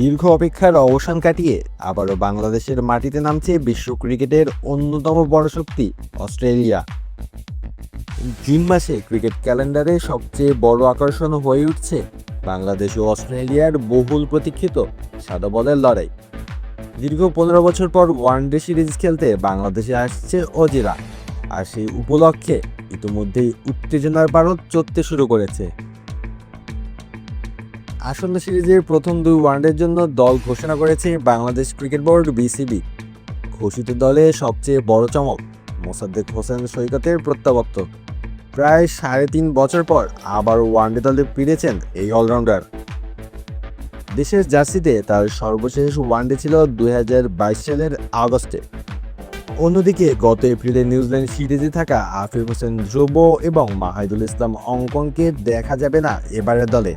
দীর্ঘ অপেক্ষার অবসান কাটিয়ে আবারও বাংলাদেশের মাটিতে নামছে বিশ্ব ক্রিকেটের অন্যতম বড় শক্তি অস্ট্রেলিয়া। জুন মাসে ক্রিকেট ক্যালেন্ডারে সবচেয়ে বড় আকর্ষণ হয়ে উঠছে বাংলাদেশ ও অস্ট্রেলিয়ার বহুল প্রতীক্ষিত সাদা বলের লড়াই। দীর্ঘ 15 বছর পর ওয়ানডে সিরিজ খেলতে বাংলাদেশে আসছে অজিরা, আর সেই উপলক্ষে ইতিমধ্যেই উত্তেজনার পারদ চড়তে শুরু করেছে। আসন্ন সিরিজের প্রথম 2 ওয়ানডের জন্য দল ঘোষণা করেছে বাংলাদেশ ক্রিকেট বোর্ড বিসিবি। ঘোষিত দলে সবচেয়ে বড় চমক মোসাদ্দেক হোসেন সৈকতের প্রত্যাবর্তন। প্রায় 3.5 বছর পর আবার ওয়ানডে দলে ফিরেছেন এই অলরাউন্ডার। দেশের জার্সিতে তার সর্বশেষ ওয়ানডে ছিল 2022 সালের আগস্টে। অন্যদিকে গত এপ্রিলে নিউজিল্যান্ড সিরিজে থাকা আফিফ হোসেন ধ্রুব এবং মাহিদুল ইসলাম অঙ্কনকে দেখা যাবে না এবারের দলে।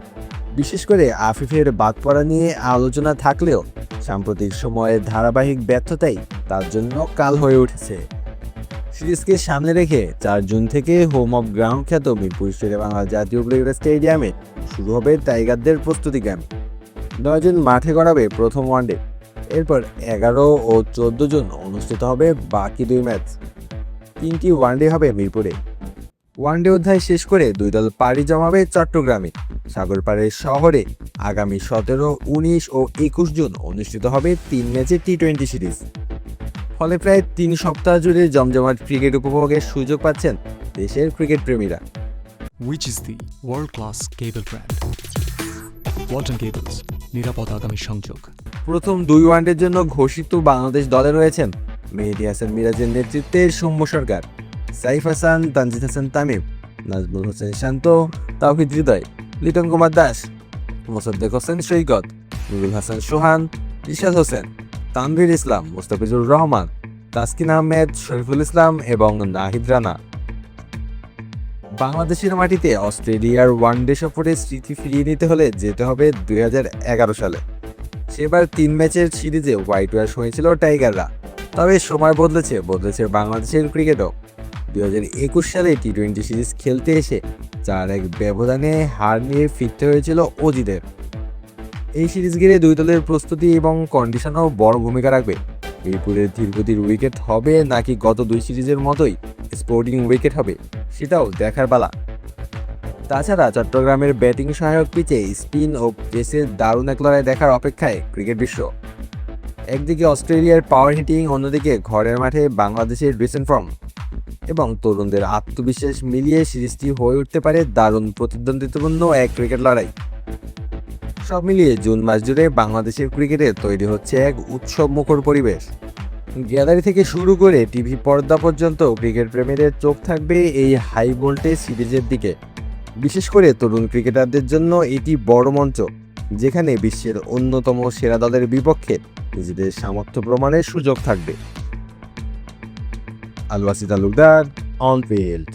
বিশেষ করে আফিফের বাদ পড়া নিয়ে আলোচনা থাকলেও সাম্প্রতিক সময়ে ধারাবাহিক ব্যর্থতাই তার জন্য কাল হয়ে উঠেছে। সিরিজকে সামনে রেখে 4 জুন থেকে হোম অফ গ্রাউন্ড খ্যাত মিরপুর শেরেবাংলা জাতীয় ক্রিকেট স্টেডিয়ামে শুরু হবে টাইগারদের প্রস্তুতি ক্যাম্প। 9 জুন মাঠে গড়াবে প্রথম ওয়ানডে। এরপর 11 ও 14 জুন অনুষ্ঠিত হবে বাকি 2 ম্যাচ। 3টি ওয়ানডে হবে মিরপুরে। ওয়ানডে অধ্যায় শেষ করে 2 দল পাড়ি জমাবে চট্টগ্রামে। সাগরপাড়ের শহরে আগামী 17, 19 ও 21 জুন অনুষ্ঠিত হবে 3 ম্যাচের টি20 সিরিজ। ফলে প্রায় 3 সপ্তাহ জুড়ে জমজমাট ক্রিকেট উপভোগের সুযোগ পাচ্ছেন দেশের cricket প্রেমীরা। Which is the world-class cable brand? Walton Cables, নিরাপদ আগামী সংযোগ। প্রথম 2 ওয়ানডের জন্য ঘোষিত বাংলাদেশ দলে রয়েছেন মেহেদী হাসান মিরাজের নেতৃত্বে সৌম্য সরকার, সাইফ হাসান, তানজিদ হাসান তামিম, নাজমুল হোসেন শান্ত, তাওহিদ হৃদয়, লিটন কুমার দাস, মোসাদ্দেক হোসেন সৈকত, নুরুল হাসান সোহান, রিশাদ হোসেন, তানভীর ইসলাম, মুস্তাফিজুর রহমান, তাসকিন আহমেদ, শরীফুল ইসলাম এবং নাহিদ রানা। বাংলাদেশের মাটিতে অস্ট্রেলিয়ার ওয়ানডে সফরে স্মৃতি ফিরিয়ে নিতে হলে যেতে হবে 2011 সালে। সেবার 3 ম্যাচের সিরিজে হোয়াইট ওয়াশ হয়েছিল টাইগাররা। তবে সময় বদলেছে বাংলাদেশের ক্রিকেটও। 2021 সালে টি20 সিরিজ খেলতে এসে 4-1 ব্যবধানে হার নিয়ে ফিরতে হয়েছিল অজিদের। এই সিরিজ ঘিরে 2 দলের প্রস্তুতি এবং কন্ডিশনও বড় ভূমিকা রাখবে। মিরপুরের ধীরগতির উইকেট হবে নাকি গত 2 সিরিজের মতোই স্পোর্টিং উইকেট হবে, সেটাও দেখার পালা। তাছাড়া চট্টগ্রামের ব্যাটিং সহায়ক পিচে স্পিন ও পেসের দারুণ এক লড়াই দেখার অপেক্ষায় ক্রিকেট বিশ্ব। একদিকে অস্ট্রেলিয়ার পাওয়ার হিটিং, অন্যদিকে ঘরের মাঠে বাংলাদেশের রিসেন্ট ফর্ম এবং তরুণদের আত্মবিশ্বাস মিলিয়ে সিরিজটি হয়ে উঠতে পারে দারুণ প্রতিদ্বন্দ্বিতাপূর্ণ এক ক্রিকেট লড়াই। সব মিলিয়ে জুন মাস জুড়ে বাংলাদেশের ক্রিকেটে তৈরি হচ্ছে এক উৎসব মুখর পরিবেশ। গ্যালারি থেকে শুরু করে টিভি পর্দা পর্যন্ত ক্রিকেট প্রেমীদের চোখ থাকবে এই হাই ভোল্টেজ সিরিজের দিকে। বিশেষ করে তরুণ ক্রিকেটারদের জন্য এটি বড় মঞ্চ, যেখানে বিশ্বের অন্যতম সেরা দলের বিপক্ষে নিজেদের সামর্থ্য প্রমাণের সুযোগ থাকবে। আল ওয়াসিদ তালুকদার, অন ফিল্ড।